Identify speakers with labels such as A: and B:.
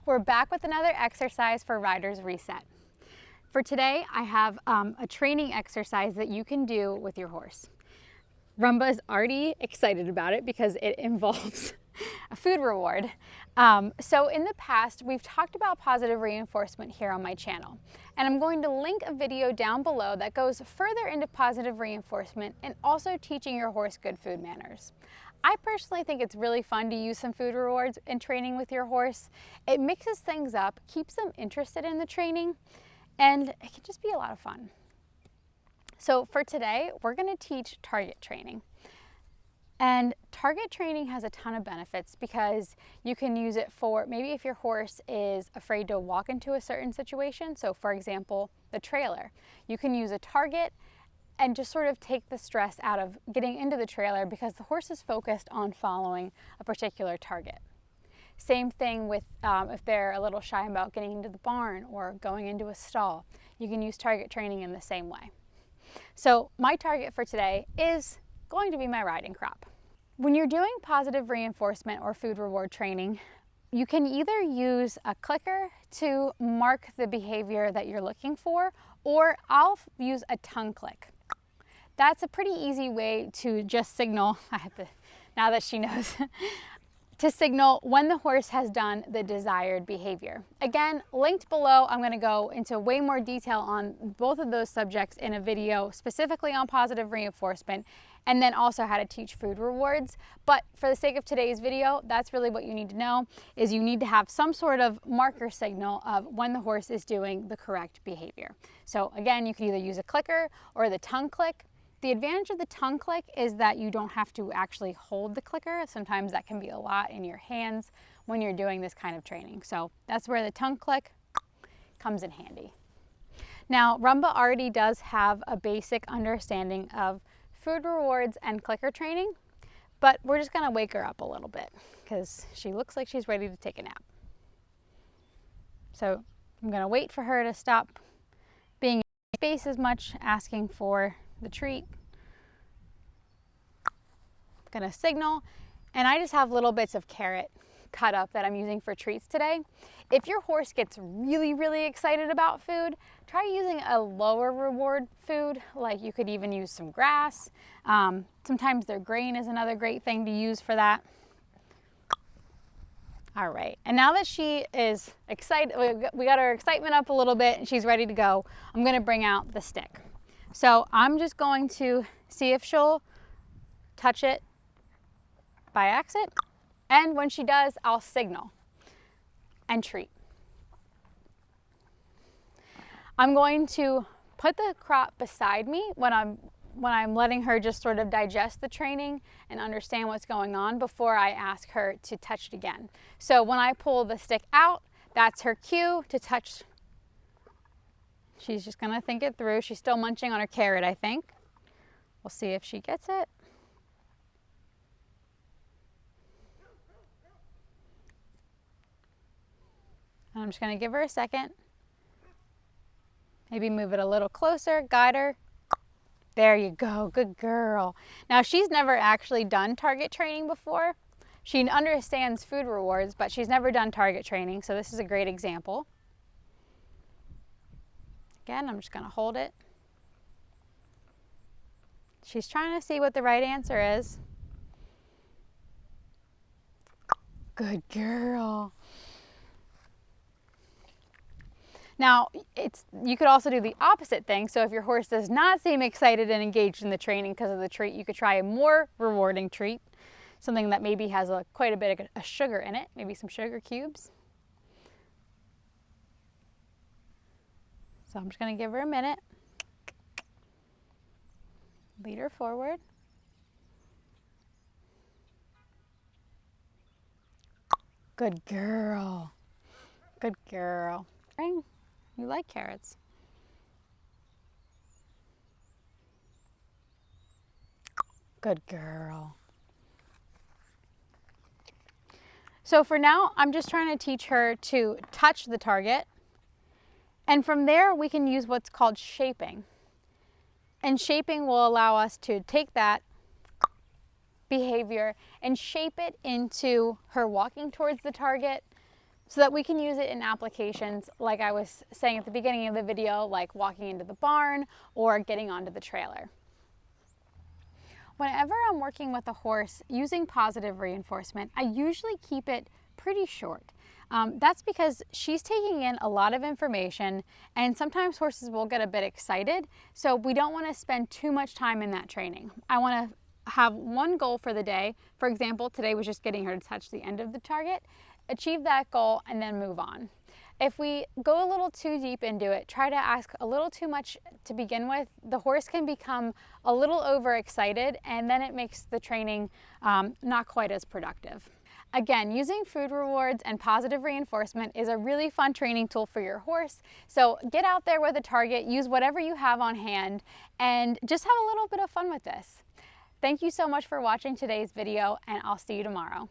A: We're back with another exercise for Riders Reset. For today, I have a training exercise that you can do with your horse. Rumba is already excited about it because it involves a food reward. So in the past, we've talked about positive reinforcement here on my channel, and I'm going to link a video down below that goes further into positive reinforcement and also teaching your horse good food manners. I personally think it's really fun to use some food rewards in training with your horse. It mixes things up, keeps them interested in the training, and it can just be a lot of fun. So for today, we're going to teach target training. And target training has a ton of benefits because you can use it for maybe if your horse is afraid to walk into a certain situation. So for example, the trailer. You can use a target and just sort of take the stress out of getting into the trailer because the horse is focused on following a particular target. Same thing with if they're a little shy about getting into the barn or going into a stall. You can use target training in the same way. So my target for today is going to be my riding crop. When you're doing positive reinforcement or food reward training, you can either use a clicker to mark the behavior that you're looking for, or I'll use a tongue click. That's a pretty easy way to just signal, now that she knows, to signal when the horse has done the desired behavior. Again, linked below, I'm going to go into way more detail on both of those subjects in a video specifically on positive reinforcement, and then also how to teach food rewards. But for the sake of today's video, that's really what you need to know, is you need to have some sort of marker signal of when the horse is doing the correct behavior. So again, you can either use a clicker or the tongue click. The advantage of the tongue click is that you don't have to actually hold the clicker. Sometimes that can be a lot in your hands when you're doing this kind of training. So that's where the tongue click comes in handy. Now, Rumba already does have a basic understanding of food rewards and clicker training, but we're just gonna wake her up a little bit because she looks like she's ready to take a nap. So I'm gonna wait for her to stop being in space as much, asking for the treat. I'm gonna signal, and I just have little bits of carrot cut up that I'm using for treats today. If your horse gets really excited about food, try using a lower reward food, like you could even use some grass. Sometimes their grain is another great thing to use for that. All right, and now that she is excited, we got her excitement up a little bit and she's ready to go, I'm gonna bring out the stick. So I'm just going to see if she'll touch it by accident. And when she does, I'll signal and treat. I'm going to put the crop beside me when I'm letting her just sort of digest the training and understand what's going on before I ask her to touch it again. So when I pull the stick out, that's her cue to touch. She's just gonna think it through. She's still munching on her carrot, I think. We'll see if she gets it. And I'm just gonna give her a second. Maybe move it a little closer, guide her. There you go, good girl. Now she's never actually done target training before. She understands food rewards, but she's never done target training, so this is a great example. Again, I'm just gonna hold it. She's trying to see what the right answer is. Good girl. Now, you could also do the opposite thing. So if your horse does not seem excited and engaged in the training because of the treat, you could try a more rewarding treat, something that maybe has quite a bit of sugar in it, maybe some sugar cubes. So I'm just going to give her a minute. Lead her forward. Good girl. Good girl. You like carrots. Good girl. So for now, I'm just trying to teach her to touch the target. And from there, we can use what's called shaping. And shaping will allow us to take that behavior and shape it into her walking towards the target, so that we can use it in applications like I was saying at the beginning of the video, like walking into the barn or getting onto the trailer. Whenever I'm working with a horse using positive reinforcement, I usually keep it pretty short. That's because she's taking in a lot of information, and sometimes horses will get a bit excited, so we don't want to spend too much time in that training. I want to have one goal for the day. For example, today was just getting her to touch the end of the target, achieve that goal, and then move on. If we go a little too deep into it, try to ask a little too much to begin with, the horse can become a little overexcited, and then it makes the training not quite as productive. Again, using food rewards and positive reinforcement is a really fun training tool for your horse. So get out there with a target, use whatever you have on hand, and just have a little bit of fun with this. Thank you so much for watching today's video, and I'll see you tomorrow.